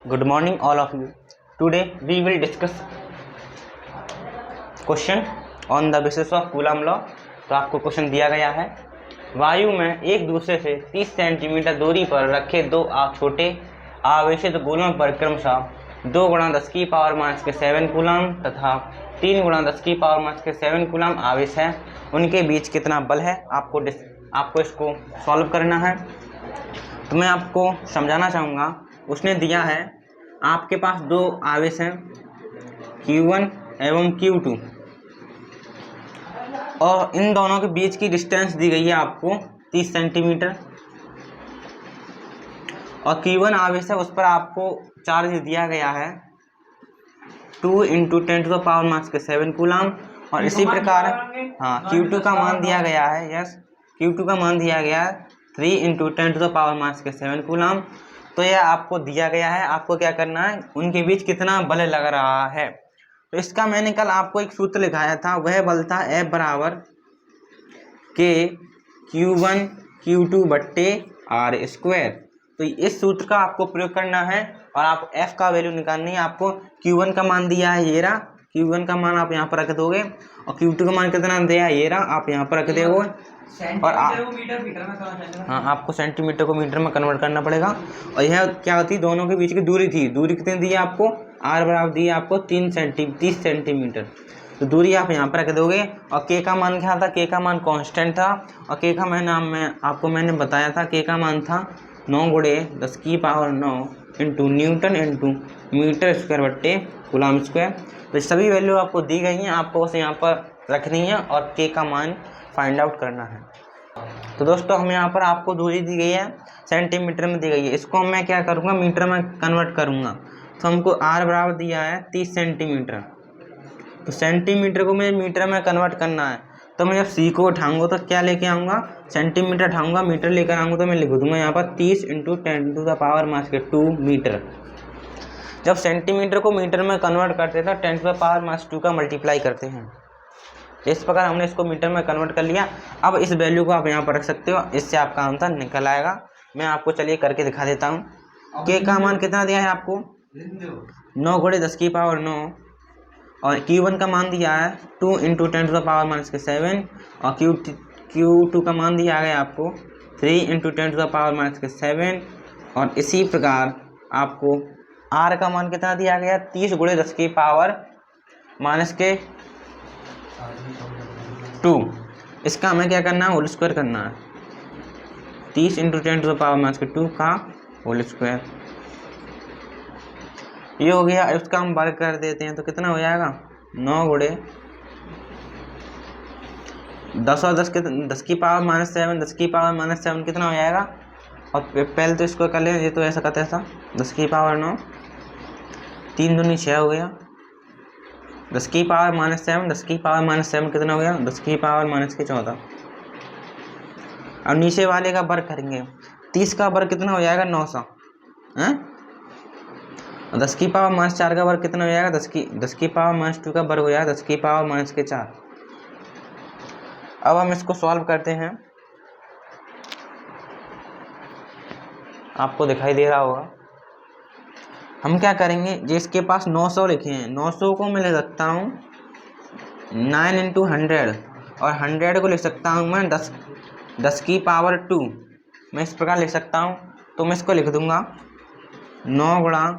Good morning all of you. Today we will discuss question on the basis of Coulomb law. तो आपको question दिया गया है, वायु में एक दूसरे से 30 सेंटीमीटर दूरी पर रखे दो छोटे आवेशित गोलों पर क्रमशः 2 × 10⁻⁷ कूलम तथा 3 × 10⁻⁷ कूलम आवेश है, उनके बीच कितना बल है। आपको इसको सॉल्व करना है। तो मैं आपको समझाना चाहूँगा। उसने दिया है आपके पास 2 आवेश हैं Q1 एवं Q2 और इन दोनों के बीच की डिस्टेंस दी गई है आपको 30 सेंटीमीटर और Q1 आवेश है उस पर आपको चार्ज दिया गया है 2 × 10⁻⁷ कूलम और इसी प्रकार Q2 का मान दिया गया है Q2 का मान दिया गया है 3 × 10⁻⁷ कूलम। तो यह आपको दिया गया है, आपको क्या करना है, उनके बीच कितना बल लग रहा है। तो इसका मैंने कल आपको एक सूत्र लिखाया था, वह बल था F बराबर K Q1 Q2 बट्टे R²। तो इस सूत्र का आपको प्रयोग करना है और आप F का वैल्यू निकालनी है। आपको Q1 का मान दिया है ये रहा, Q1 का मान आप यहाँ पर रख दोगे और Q2 का मान कितना दिया है ये रहा, आप यहाँ पर रख दोगे और आपको सेंटीमीटर को मीटर में कन्वर्ट करना पड़ेगा। और यह क्या होती है, दोनों के बीच की दूरी थी, दूरी कितनी दी है आपको, R बराबर दी है आपको 30 सेंटीमीटर। तो दूरी आप यहाँ पर रख दोगे और K का मान क्या था, K का मान कांस्टेंट था और K का मैंने बताया था, K का मान था 9 × 10⁹ into newton into metre square बट्टे कूलम स्क्वायर। तो सभी वैल्यू आपको दी गई हैं, आपको बस यहाँ पर रखनी है और K का मान फाइंड आउट करना है। तो दोस्तों हम यहाँ पर आपको दूरी दी गई है सेंटीमीटर में दी गई है, इसको मैं क्या करूँगा, मीटर में कन्वर्ट करूँगा। तो हमको R बराबर दिया है 30 सेंटीमीटर, तो सेंटीमीटर को मुझे मीटर में कन्वर्ट करना है। तो मैं जब C को उठाऊँगा तो क्या लेके आऊँगा, सेंटीमीटर उठाऊँगा, मीटर लेकर आऊँगा तो मैं लिख दूँगा यहाँ पर 30 × 10⁻² मीटर। जब सेंटीमीटर को मीटर में कन्वर्ट करते हैं तो 10⁻² का मल्टीप्लाई करते हैं। इस प्रकार हमने इसको मीटर में कन्वर्ट कर लिया। अब इस वैल्यू को आप यहाँ पर रख सकते हो, इससे आपका आंसर निकल आएगा। मैं आपको चलिए करके दिखा देता हूँ। K का मान कितना दिया है आपको, 9 × 10⁻⁹ और Q1 का मान दिया है 2 × 10⁻⁷ और Q2 का मान दिया गया आपको 3 × 10⁻⁷। और इसी प्रकार आपको R का मान कितना दिया गया, 30 × 10⁻²। इसका हमें क्या करना है, होल स्क्वायर करना है, 30 × 10⁻² का होल स्क्वायर। ये हो गया। इसका हम वर्ग कर देते हैं तो कितना हो जाएगा, 9 × 10 और 10 10⁻⁷ कितना हो जाएगा। और पहले तो इसको कर लें, ये तो ऐसा करते ऐसा 10⁻⁹, 3 दूनी 6 हो गया, 10⁻⁷, 10⁻⁷ कितना हो गया, 10⁻⁻14। अब नीचे वाले का वर्ग करेंगे, 30 का वर्ग कितना हो जाएगा, 900 है। 10⁻⁻4 का वर्ग कितना हो जाएगा, 10⁻⁻² का वर्ग हो जाएगा 10⁻⁻4। अब हम इसको सॉल्व करते हैं, आपको दिखाई दे रहा होगा। हम क्या करेंगे, जिसके पास 900 लिखे हैं, 900 को मैं ले सकता हूँ 9 × 100 और 100 को लिख सकता हूँ मैं 10⁻²। मैं इस प्रकार लिख सकता हूँ। तो मैं इसको लिख दूंगा 9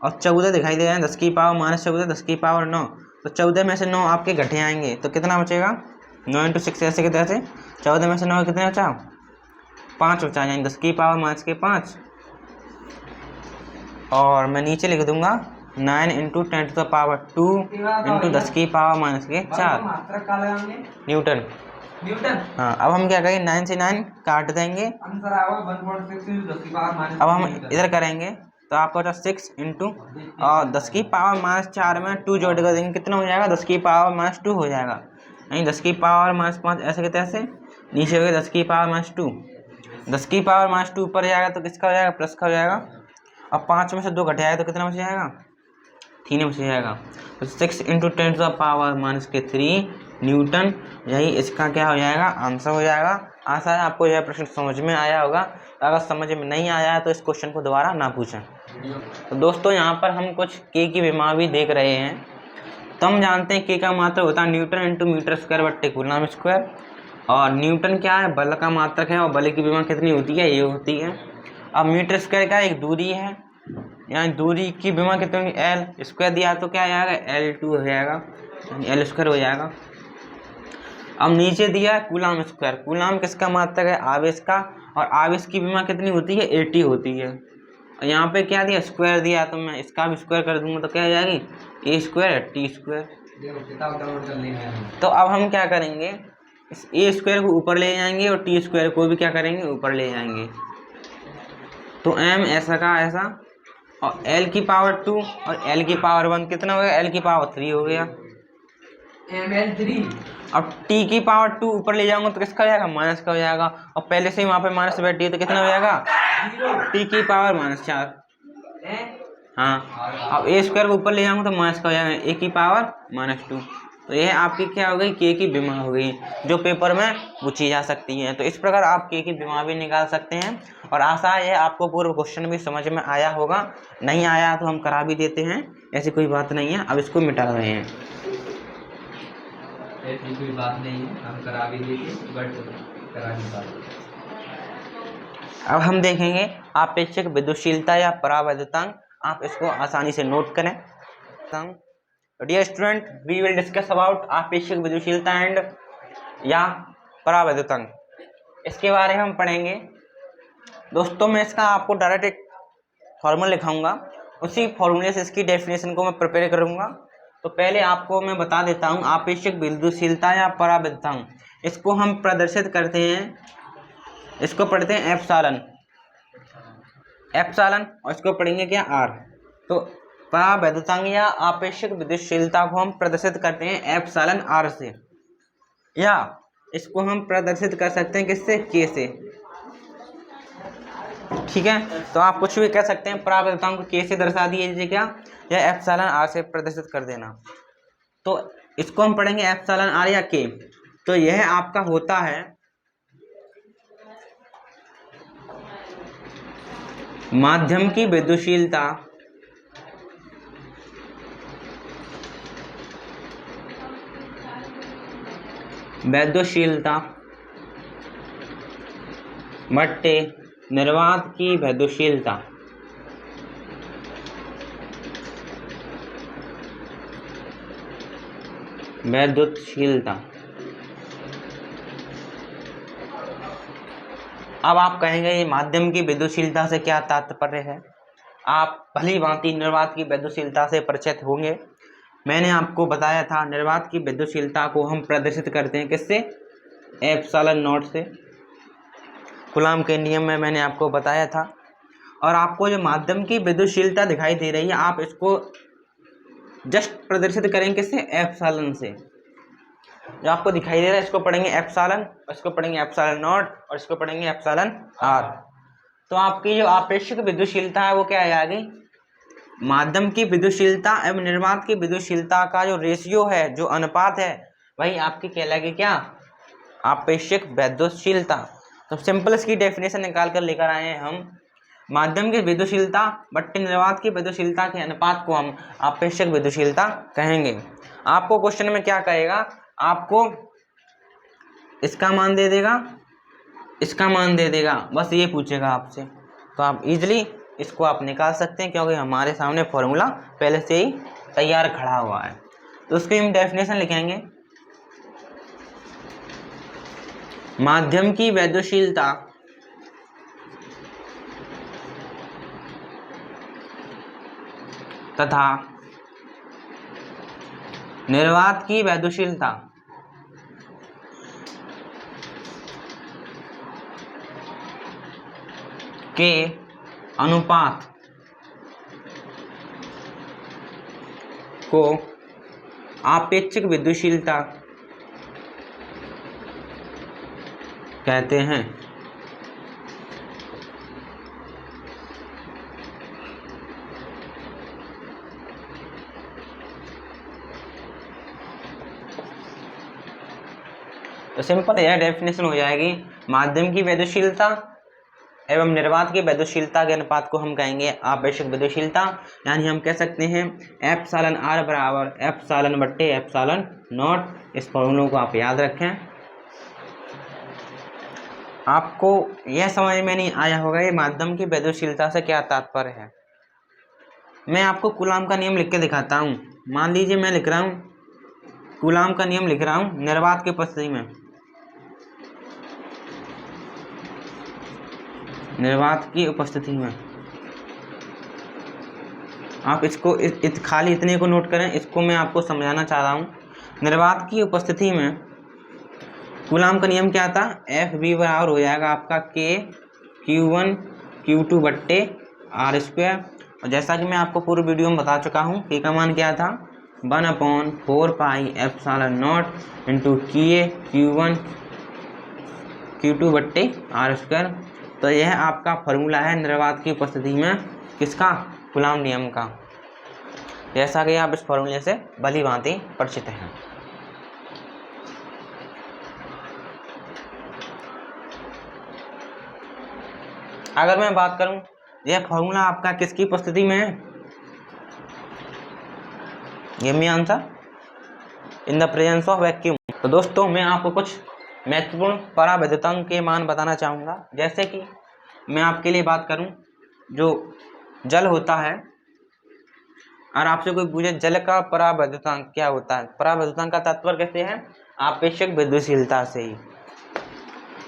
और 14 दिखाई दे रहा है, 10⁻⁻14, 10⁻⁹। तो 14 में से 9 आपके घटे आएंगे तो कितना बचेगा, 9 × 6 ऐसे कितने से 14 में से 9 कितने बचा, 5 बचा, यानी 10⁻⁻5। और मैं नीचे लिख दूंगा 9 × 10⁻² इंटू 10⁻⁻4 न्यूटन। हाँ, अब हम क्या करेंगे, 9 से 9 काट देंगे। अब हम इधर करेंगे तो आपको 6 इंटू 10⁻⁻4 में 2 जोड़ कर देंगे, कितना हो जाएगा, 10⁻⁻2 हो जाएगा। यानी 10⁻⁻5 ऐसे कहते ऐसे नीचे हो गया 10⁻⁻2। 10⁻⁻2 ऊपर जाएगा तो किसका हो जाएगा, प्लस का हो जाएगा। अब 5 में से 2 घटे आएगा तो कितना बच जाएगा, 3 बच जाएगा। तो 6 × 10⁻⁻3 न्यूटन, यही इसका क्या हो जाएगा, आंसर हो जाएगा। आशा है आपको यह प्रश्न समझ में आया होगा। अगर समझ में नहीं आया है तो इस क्वेश्चन को दोबारा ना पूछें। तो दोस्तों यहाँ पर हम कुछ के की विमा भी देख रहे हैं। तो हम जानते हैं के का मात्रक होता है न्यूटन इंटू मीटर स्क्वायर बट्टे कूलम स्क्वायर, और न्यूटन क्या है, बल का मात्रक है, और बल की विमा कितनी होती है, ये होती है। अब मीटर स्क्वायर का एक दूरी है, यहाँ दूरी की विमा कितनी होगी, एल स्क्वायर दिया तो क्या आएगा, L2 हो जाएगा, एल स्क्वायर हो जाएगा। अब नीचे दिया है कूलम स्क्वायर, कूलम किसका मात्रक है, आवेश का, और आवेश की विमा कितनी होती है, 80 होती है। और यहाँ पे क्या दिया, स्क्वायर दिया, तो मैं इसका भी स्क्वायर कर दूंगा तो क्या हो जाएगी, ए स्क्वायर टी स्क्वायर। तो अब हम क्या करेंगे, इस ए स्क्वायर को ऊपर ले जाएंगे और टी स्क्वायर को भी क्या करेंगे, ऊपर ले जाएंगे। तो m ऐसा का ऐसा, और l की पावर 2 और l की पावर 1 कितना हो गया, l की पावर 3 हो गया, ml3। अब t की पावर 2 ऊपर ले जाऊंगा तो किसका हो जाएगा, माइनस का हो जाएगा, और पहले से ही वहाँ पे माइनस बैठी है तो कितना हो जाएगा, t की पावर -4। हाँ, अब ए स्क्वायर को ऊपर ले जाऊंगा तो माइनस का हो जाएगा, a की पावर -2। तो यह आपकी क्या हो गई, के की विमा हो गई, जो पेपर में पूछी जा सकती है। तो इस प्रकार आप के की विमा भी निकाल सकते हैं, और आशा है आपको पूर्व क्वेश्चन भी समझ में आया होगा। नहीं आया तो हम करा भी देते हैं, ऐसी कोई बात नहीं है। अब इसको मिटा रहे हैं, ऐसी कोई बात नहीं है, हम करा भी देते, बट करा नहीं पाते। अब हम देखेंगे आपेक्षिक विद्युतशीलता या परावैद्युतांक, आप इसको आसानी से नोट करें। Dear student, we will discuss about आपेक्षिक विद्युतशीलता एंड या परावैद्युतांक, इसके बारे में हम पढ़ेंगे। दोस्तों मैं इसका आपको डायरेक्ट एक फॉर्मूला लिखाऊंगा, उसी फॉर्मूले से इसकी डेफिनेशन को मैं प्रिपेयर करूंगा। तो पहले आपको मैं बता देता हूं, आपेक्षिक विद्युतशीलता या परावैद्युतांक, इसको हम प्रदर्शित करते हैं, इसको पढ़ते हैं एप्सिलॉन, और इसको पढ़ेंगे क्या, आर। तो परावैद्युतांक या आपेक्षिक विद्युतशीलता को हम प्रदर्शित करते हैं एप्सिलॉन आर से, या इसको हम प्रदर्शित कर सकते हैं किससे, के से। ठीक है, तो आप कुछ भी कह सकते हैं, परावैद्युतांक को के से दर्शा दीजिए क्या, या एप्सिलॉन आर से प्रदर्शित कर देना। तो इसको हम पढ़ेंगे एप्सिलॉन आर या के। तो यह आपका होता है माध्यम की विद्युतशीलता बट्टे निर्वात की विद्युतशीलता। अब आप कहेंगे ये माध्यम की विद्युतशीलता से क्या तात्पर्य है। आप भली भांति निर्वात की विद्युतशीलता से परिचित होंगे। मैंने आपको बताया था निर्वात की विद्युतशीलता को हम प्रदर्शित करते हैं किससे, एप्सिलॉन नॉट से। कूलॉम के नियम में मैंने आपको बताया था। और आपको जो माध्यम की विद्युतशीलता दिखाई दे रही है, आप इसको जस्ट प्रदर्शित करेंगे किससे, एप्सिलॉन से। जो आपको दिखाई दे रहा है इसको पढ़ेंगे एप्सिलॉन, इसको पढ़ेंगे एप्सिलॉन नॉट, और इसको पढ़ेंगे एप्सिलॉन आर। तो आपकी जो आपेक्षिक विद्युतशीलता है वो क्या आ गई, माध्यम की विद्युतशीलता एवं निर्वात की विद्युतशीलता का जो रेशियो है, जो अनुपात है, वही आपकी कहलाएगी क्या, आपेक्षिक विद्युतशीलता। तो सिंपल इसकी डेफिनेशन निकाल कर लेकर आए हैं हम, माध्यम की विद्युतशीलता बट्टे निर्वात की विद्युतशीलता के अनुपात को हम आपेक्षिक विद्युतशीलता कहेंगे। आपको क्वेश्चन में क्या कहेगा, आपको इसका मान दे देगा, इसका मान दे देगा, बस ये पूछेगा आपसे। तो आप इजीली इसको आप निकाल सकते हैं, क्योंकि हमारे सामने फॉर्मूला पहले से ही तैयार खड़ा हुआ है। तो उसकी हम डेफिनेशन लिखेंगे, माध्यम की विद्युतशीलता तथा निर्वात की विद्युतशीलता के अनुपात को आपेक्षिक विद्युतशीलता कहते हैं। तो सिंपल यह डेफिनेशन हो जाएगी, माध्यम की विद्युतशीलता एवं निर्वात की वैद्युशीलता के अनुपात को हम कहेंगे आपेक्षिक वैद्युशीलता, यानी हम कह सकते हैं एप्सिलॉन आर बराबर एप्सिलॉन बट्टे एप्सिलॉन नॉट। इस फॉर्मूले को आप याद रखें। आपको यह समझ में नहीं आया होगा ये माध्यम की वैद्युशीलता से क्या तात्पर्य है। मैं आपको कूलाम का नियम लिख के दिखाता हूँ। मान लीजिए मैं लिख रहा हूँ कूलाम का नियम लिख रहा हूँ निर्वात की उपस्थिति में, निर्वात की उपस्थिति में। आप इसको खाली इतने को नोट करें, इसको मैं आपको समझाना चाह रहा हूँ। निर्वात की उपस्थिति में कूलाम का नियम क्या था, एफ बी बराबर हो जाएगा आपका के Q1 Q2 बट्टे आर स्क्वायर। और जैसा कि मैं आपको पूरे वीडियो में बता चुका हूँ, के का मान क्या था 1/4 पाई एप्सिलॉन नॉट इंटू के Q1 Q2 बट्टे आर स्क्वायर। तो यह आपका फॉर्मूला है निर्वात की उपस्थिति में किसका, कूलाम नियम का। जैसा कि आप इस फॉर्मूले से भली भांति परिचित हैं। अगर मैं बात करूं यह फॉर्मूला आपका किसकी उपस्थिति में है, give me answer, in the presence of vacuum. तो दोस्तों मैं आपको कुछ महत्वपूर्ण परावैद्युतांक के मान बताना चाहूँगा। जैसे कि मैं आपके लिए बात करूं, जो जल होता है और आपसे कोई पूछे जल का परावैद्युतांक क्या होता है, परावैद्युतांक का तात्पर्य कैसे है, आपेक्षिक वैद्युशीलता से ही।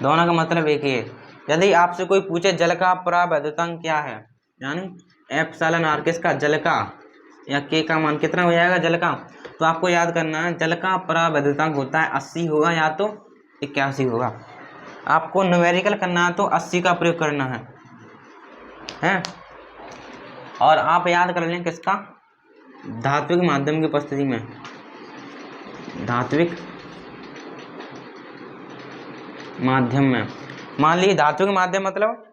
दोनों का मतलब एक ही है। यदि आपसे कोई पूछे जल का परावैद्युतांक क्या है, यानी एप्सिलॉन आर किसका, जल का, या के का मान कितना हो जाएगा जल का, तो आपको याद करना है जल का परावैद्युतांक होता है 80 होगा या तो 81 होगा। आपको न्यूमेरिकल करना है तो 80 का प्रयोग करना है। और आप याद कर लें किसका, धात्विक माध्यम की उपस्थिति में, धात्विक माध्यम में। मान लीजिए धात्विक माध्यम मतलब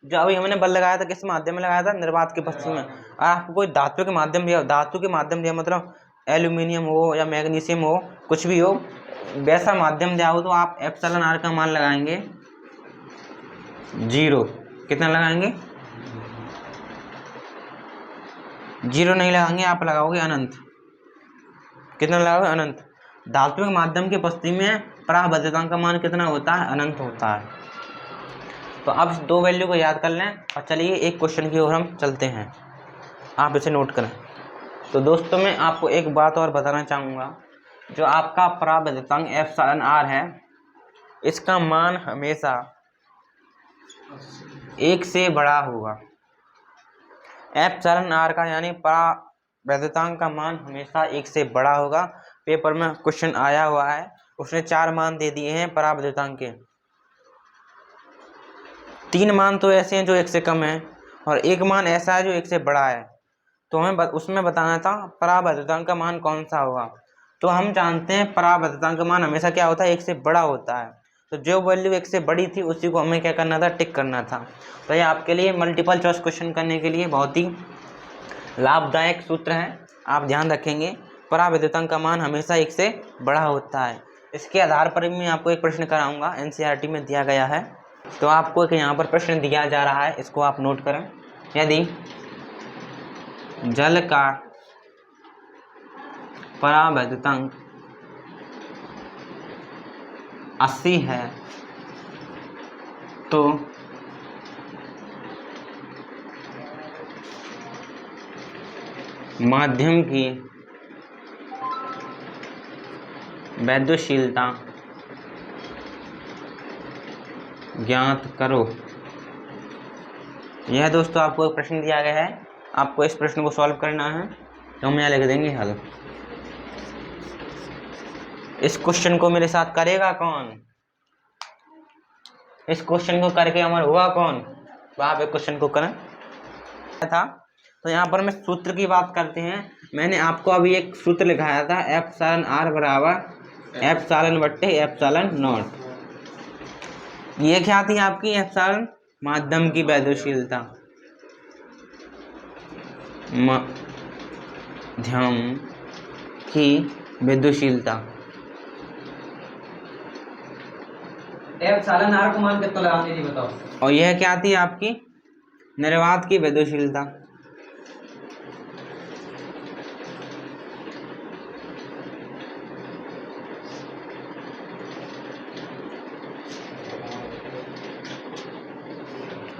जो अभी हमने बल लगाया था किस माध्यम में लगाया था, निर्वात की उपस्थिति में। और आपको कोई धात्विक माध्यम दिया, धातु के माध्यम दिया मतलब एल्यूमिनियम हो या मैग्नीशियम हो, कुछ भी हो, वैसा माध्यम दिया हो, तो आप एप्सिलॉन आर का मान लगाएंगे 0। कितना लगाएंगे, 0 नहीं लगाएंगे, आप लगाओगे अनंत। कितना लगाओगे, अनंत। धात्विक माध्यम की उपस्थिति में परावैद्युतांक का मान कितना होता है, अनंत होता है। तो आप इस दो वैल्यू को याद कर लें और चलिए एक क्वेश्चन की ओर हम चलते हैं, आप इसे नोट करें। तो दोस्तों मैं आपको एक बात और बताना चाहूँगा, जो आपका परावैद्युतांक एप्सिलॉन आर है, इसका मान हमेशा 1 से बड़ा होगा। एप्सिलॉन आर का यानी परावैद्युतांक का मान हमेशा 1 से बड़ा होगा। पेपर में क्वेश्चन आया हुआ है, उसने 4 मान दे दिए हैं परावैद्युतांक के। 3 मान तो ऐसे हैं जो 1 से कम है और 1 मान ऐसा है जो 1 से बड़ा है। तो हमें उसमें बताना था परावैद्युतांक का मान कौन सा होगा। तो हम जानते हैं परावैद्युतांक का मान हमेशा क्या होता है, 1 से बड़ा होता है। तो जो वैल्यू 1 से बड़ी थी उसी को हमें क्या करना था, टिक करना था। तो ये आपके लिए मल्टीपल चॉइस क्वेश्चन करने के लिए बहुत ही लाभदायक सूत्र है, आप ध्यान रखेंगे। परावैद्युतांक का मान हमेशा 1 से बड़ा होता है। इसके आधार पर मैं आपको एक प्रश्न कराऊंगा, NCERT में दिया गया है। तो आपको एक यहाँ पर प्रश्न दिया जा रहा है, इसको आप नोट करें। यदि जल का परावैद्युतांक 80 है तो माध्यम की वैद्युशीलता ज्ञात करो। यह दोस्तों आपको एक प्रश्न दिया गया है, आपको इस प्रश्न को सॉल्व करना है। तो हम यहाँ लिख देंगे हल। इस क्वेश्चन को मेरे साथ करेगा कौन, इस क्वेश्चन को करके अमर हुआ कौन, तो आप एक क्वेश्चन को करें था। तो यहाँ पर मैं सूत्र की बात करते हैं। मैंने आपको अभी एक सूत्र लिखाया था, एप्सिलॉन आर बराबर एप्सिलॉन बट्टे एप्सिलॉन नॉट। ये क्या थी आपकी, एप्सिलॉन माध्यम की वैद्युशीलता, माध्यम की वैद्युशीलता। एप्सिलॉन आर का मान कितना लगाते थे बताओ। और यह क्या थी आपकी निर्वात की विद्युतशीलता।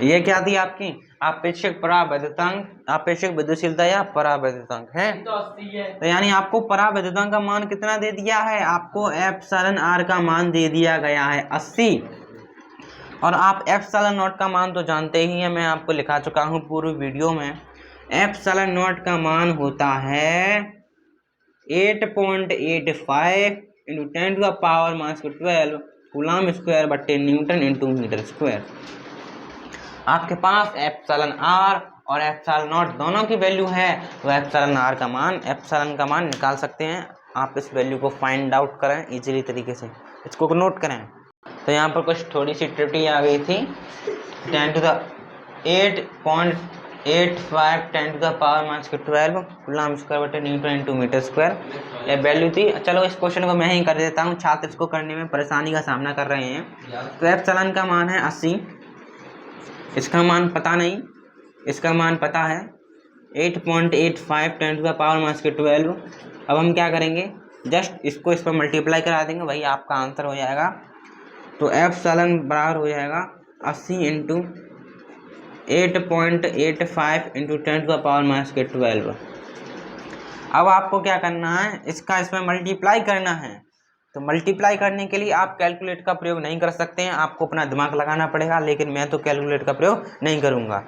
ये क्या थी आपकी आपेक्षिक परावैद्युतांक, आपेक्षिक विद्युतशीलता या परावैद्युतांक है। तो 80 है। तो यानी आपको परावैद्युतांक का मान कितना दे दिया है, आपको एप्सिलॉन आर का मान दे दिया गया है 80। और आप एप्सिलॉन नॉट का मान तो जानते ही हैं, मैं आपको लिखा चुका हूँ पूरी वीडियो में। एप्सिलॉन नॉट का मान होता है 8.85 इंटू 10⁻⁻12 कूलम स्क्वायर बट्टे न्यूटन इंटू मीटर स्क्वायर। आपके पास एप्सिलॉन आर और एप्सिलॉन नॉट दोनों की वैल्यू है, तो एप्सिलॉन आर का मान, एप्सिलॉन का मान निकाल सकते हैं। आप इस वैल्यू को फाइंड आउट करें इजीली तरीके से, इसको नोट करें। तो यहाँ पर कुछ थोड़ी सी त्रुटि आ गई थी। 8.85 10⁻⁻12 कूलम स्क्वायर बटे न्यूटन इंटू मीटर स्क्वायर यह वैल्यू थी। चलो इस क्वेश्चन को मैं ही कर देता हूँ, छात्र इसको करने में परेशानी का सामना कर रहे हैं। तो एप्सिलॉन का मान है 80, इसका मान पता नहीं, इसका मान पता है 8.85 10⁻⁻12। अब हम क्या करेंगे, जस्ट इसको इस पर मल्टीप्लाई करा देंगे, वही आपका आंसर हो जाएगा। तो एप्सिलॉन बराबर हो जाएगा 80 इंटू 8.85 इंटू 10⁻⁻12। अब आपको क्या करना है, इसका इसमें मल्टीप्लाई करना है। तो मल्टीप्लाई करने के लिए आप कैलकुलेटर का प्रयोग नहीं कर सकते हैं, आपको अपना दिमाग लगाना पड़ेगा, लेकिन मैं तो कैलकुलेटर का प्रयोग नहीं करूँगा।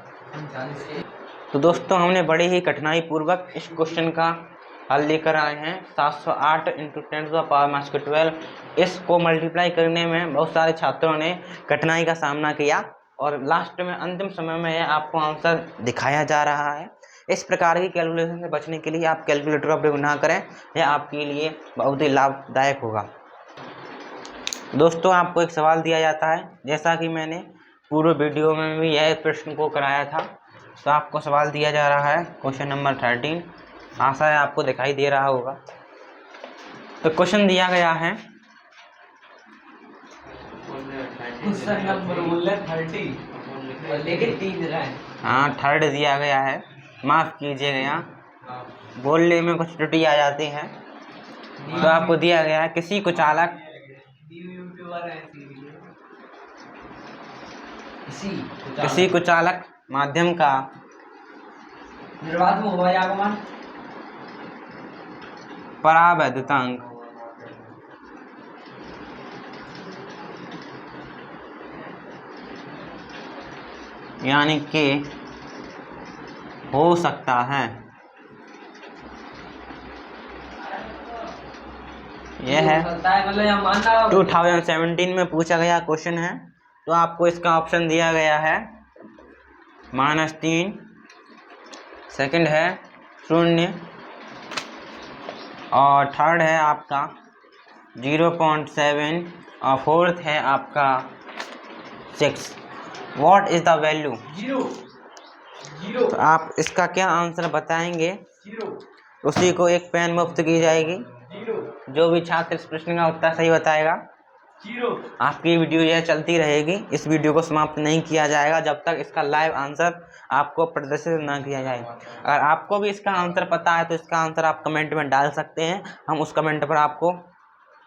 तो दोस्तों हमने बड़े ही कठिनाई पूर्वक इस क्वेश्चन का हल लेकर आए हैं। 708 इंटू 10⁻⁻12। इसको मल्टीप्लाई करने में बहुत सारे छात्रों ने कठिनाई का सामना किया और लास्ट में अंतिम समय में यह आपको आंसर दिखाया जा रहा है। इस प्रकार की कैलकुलेशन से बचने के लिए आप कैलकुलेटर का प्रयोग ना करें, यह आपके लिए बहुत ही लाभदायक होगा। दोस्तों आपको एक सवाल दिया जाता है, जैसा कि मैंने पूर्व वीडियो में भी यह प्रश्न को कराया था। तो आपको सवाल दिया जा रहा है क्वेश्चन नंबर 13, आशा है आपको दिखाई दे रहा होगा। तो क्वेश्चन दिया गया है, क्वेश्चन नंबर 30 लेकिन 3 है। हाँ 3 दिया गया है, माफ़ कीजिएगा, बोलने में कुछ त्रुटि आ जाती है। तो आपको दिया गया है किसी कुचालक माध्यम का निर्वात में होगा आगमन परावैद्युतांक यानी कि हो सकता है, यह है मतलब 2017 में पूछा गया क्वेश्चन है। तो आपको इसका ऑप्शन दिया गया है -3, सेकंड है 0 और थर्ड है आपका 0.7 और फोर्थ है आपका 6। What is the value? 0। तो आप इसका क्या आंसर बताएंगे? 0। उसी को एक पेन मुफ्त की जाएगी। 0। जो भी छात्र इस प्रश्न का उत्तर सही बताएगा 0। आपकी वीडियो यह चलती रहेगी, इस वीडियो को समाप्त नहीं किया जाएगा जब तक इसका लाइव आंसर आपको प्रदर्शित ना किया जाए। अगर आपको भी इसका आंसर पता है तो इसका आंसर आप कमेंट में डाल सकते हैं, हम उस कमेंट पर आपको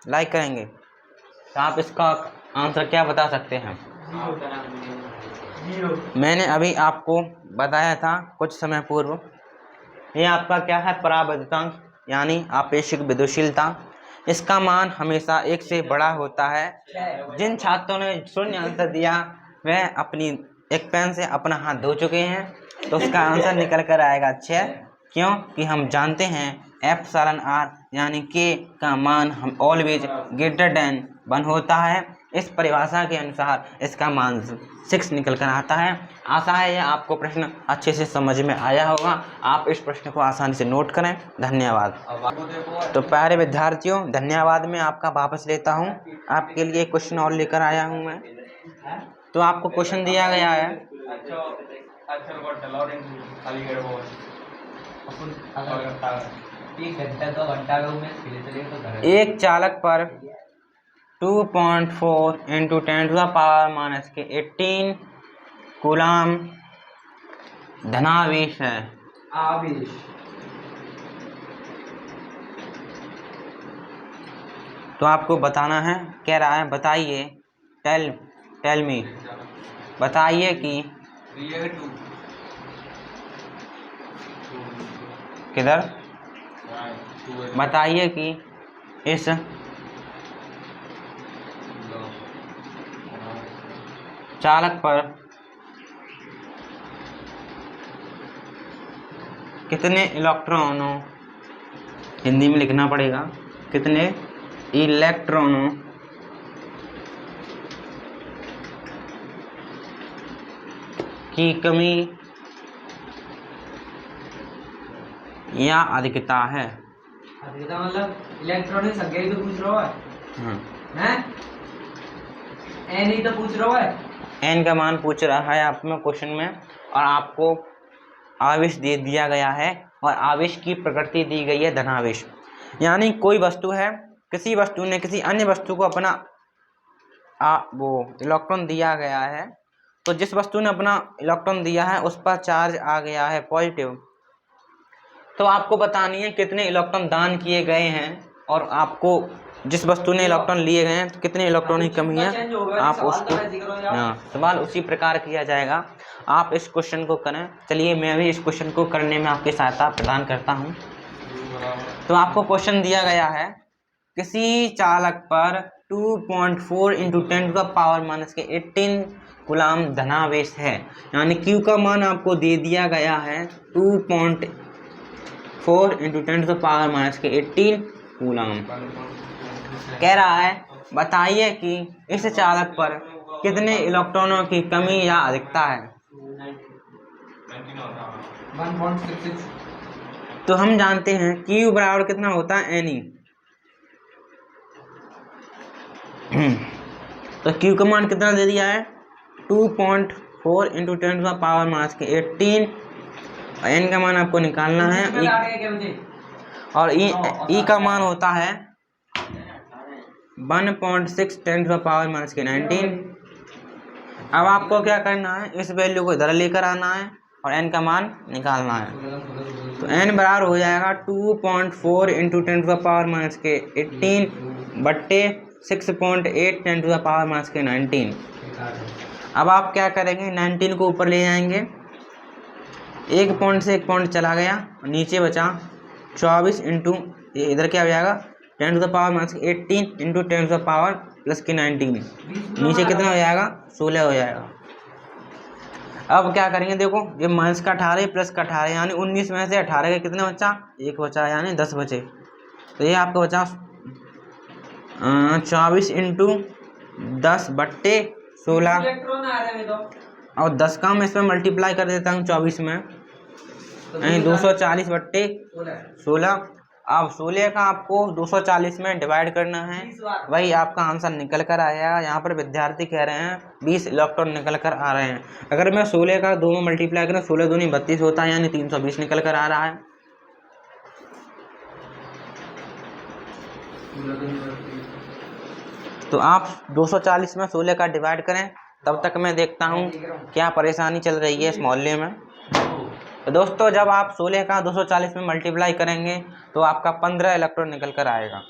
लाइक करेंगे। तो आप इसका आंसर क्या बता सकते हैं? 0। मैंने अभी आपको बताया था कुछ समय पूर्व, ये आपका क्या है, परावैद्युतांक यानी आपेक्षिक विद्युतशीलता। इसका मान हमेशा 1 से बड़ा होता है। जिन छात्रों ने 0 आंसर दिया वह अपनी एक पेन से अपना हाथ धो चुके हैं, तो उसका आंसर निकल कर आएगा 6। क्योंकि हम जानते हैं एप्सिलॉन आर यानी के का मान हम ऑलवेज ग्रेटर देन 1 होता है। इस परिभाषा के अनुसार इसका मान 6 निकल कर आता है। आशा है यह आपको प्रश्न अच्छे से समझ में आया होगा। आप इस प्रश्न को आसानी से नोट करें। धन्यवाद। तो प्यारे विद्यार्थियों, धन्यवाद मैं आपका वापस लेता हूं। आपके लिए क्वेश्चन और लेकर आया हूं मैं। तो आपको क्वेश्चन दिया गया है, एक चालक पर 2.4 इंटू 10⁻⁻18 कूलाम धनावेश है। आवेश। तो आपको बताना है, कह रहा है बताइए, टेल मी, बताइए कि किधर, बताइए कि इस चालक पर कितने इलेक्ट्रॉनों, हिंदी में लिखना पड़ेगा, कितने इलेक्ट्रॉनों की कमी या अधिकता है। अधिकता मतलब इलेक्ट्रॉनिक संख्या ही तो पूछ रहा है। हैं? एन ही तो पूछ रहा है। एन का मान पूछ रहा है आप में क्वेश्चन में, और आपको आवेश दे दिया गया है और आवेश की प्रकृति दी गई है धनावेश। यानी कोई वस्तु है, किसी वस्तु ने किसी अन्य वस्तु को अपना वो इलेक्ट्रॉन दिया गया है, तो जिस वस्तु ने अपना इलेक्ट्रॉन दिया है उस पर चार्ज आ गया है पॉजिटिव, तो आपको बतानी है कितने इलेक्ट्रॉन दान किए गए हैं, और आपको जिस वस्तु ने इलेक्ट्रॉन लिए गए हैं तो कितने इलेक्ट्रॉन की कमी है, आप उसको सवाल उसी प्रकार किया जाएगा। आप इस क्वेश्चन को करें। चलिए मैं भी इस क्वेश्चन को करने में आपकी सहायता प्रदान करता हूं। तो आपको क्वेश्चन दिया गया है, किसी चालक पर 2.4 इंटू 10⁻⁻18 कूलाम धनावेश है। यानी Q का मान आपको दे दिया गया है 2.4 इंटू 10⁻⁻18 कूलाम। कह रहा है बताइए कि इस चालक पर कितने इलेक्ट्रॉनों की कमी या अधिकता है। 1.66। तो हम जानते हैं Q बराबर कितना होता है, Ne। तो Q का मान कितना दे दिया है, 2.4 इंटू 10⁻⁻18, और N का मान आपको निकालना है, और E का मान होता है 1.6 10⁻⁻19। अब आपको क्या करना है, इस वैल्यू को इधर लेकर आना है और n का मान निकालना है। तो n बराबर हो जाएगा 2.4 इंटू 10⁻⁻18 बट्टे 6.8 10⁻⁻19। अब आप क्या करेंगे, 19 को ऊपर ले जाएंगे, एक पॉइंट से एक पॉइंट चला गया, नीचे बचा 24 इंटू, इधर क्या हो जाएगा 10⁻⁻18 इंटू 10⁻+19, नीचे कितना हो जाएगा 16 हो जाएगा। अब क्या करेंगे, देखो ये माइनस का 18 प्लस का 18, यानी 19 में से 18 के कितने बचा, एक बचा, यानी 10 बचे। तो ये आपका बचा 24 इंटू 10 बट्टे 16, और 10 का मैं इसमें मल्टीप्लाई कर देता हूँ 24 में, यानी 240 बट्टे 16। अब 16 का आपको 240 में डिवाइड करना है, वही आपका आंसर निकल कर आएगा। यहाँ पर विद्यार्थी कह रहे हैं 20 इलेक्ट्रॉन निकल कर आ रहे हैं। अगर मैं 16 का 2 में मल्टीप्लाई करूँ, 16 दूनी 32 होता है, यानी 320 निकल कर आ रहा है। तो आप 240 में 16 का डिवाइड करें, तब तक मैं देखता हूँ क्या परेशानी चल रही है इस मोहल्ले में। तो दोस्तों जब आप 16 का 240 में मल्टीप्लाई करेंगे तो आपका 15 इलेक्ट्रॉन निकल कर आएगा।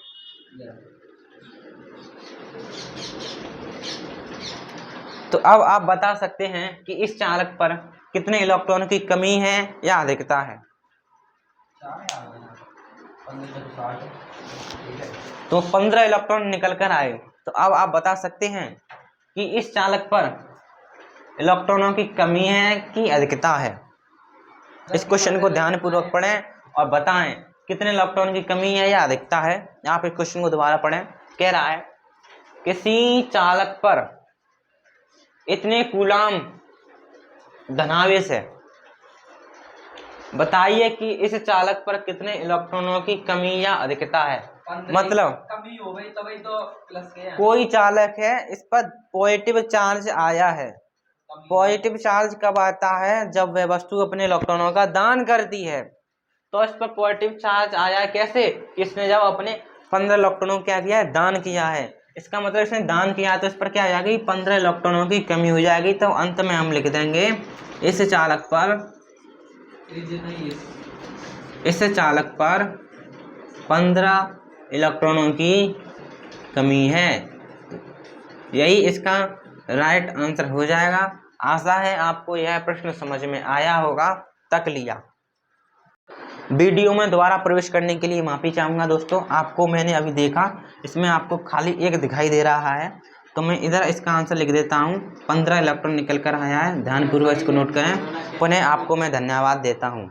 तो अब आप बता सकते हैं कि इस चालक पर कितने इलेक्ट्रॉन की कमी है या अधिकता है। तो 15 इलेक्ट्रॉन निकल कर आए। तो अब आप बता सकते हैं कि इस चालक पर इलेक्ट्रॉनों की कमी है कि अधिकता है। इस क्वेश्चन को ध्यानपूर्वक पढ़ें और बताएं कितने इलेक्ट्रॉन की कमी है या अधिकता है। आप इस क्वेश्चन को दोबारा पढ़ें। कह रहा है किसी चालक पर इतने कूलाम धनावेश है, बताइए कि इस चालक पर कितने इलेक्ट्रॉनों की कमी या अधिकता है। मतलब कमी हो गई तभी तो प्लस के है। कोई चालक है, इस पर पॉजिटिव चार्ज आया है। पॉजिटिव चार्ज कब आता है, जब वह वस्तु अपने इलेक्ट्रॉनों का दान करती है। तो इस पर पॉजिटिव चार्ज आया कैसे, इसने जब अपने 15 इलेक्ट्रॉनों क्या किया है, दान किया है। इसका मतलब इसने दान किया तो इस पर क्या हो जाएगी, 15 इलेक्ट्रॉनों की कमी हो जाएगी। तो अंत में हम लिख देंगे इस चालक पर 15 इलेक्ट्रॉनों की कमी है। यही इसका राइट आंसर हो जाएगा। आशा है आपको यह प्रश्न समझ में आया होगा। तक लिया। वीडियो में दोबारा प्रवेश करने के लिए माफ़ी चाहूँगा दोस्तों। आपको मैंने अभी देखा, इसमें आपको खाली एक दिखाई दे रहा है, तो मैं इधर इसका आंसर लिख देता हूँ। 15 इलेक्ट्रॉन निकल कर आया है। ध्यानपूर्वक इसको नोट करें। पुनः आपको मैं धन्यवाद देता हूँ।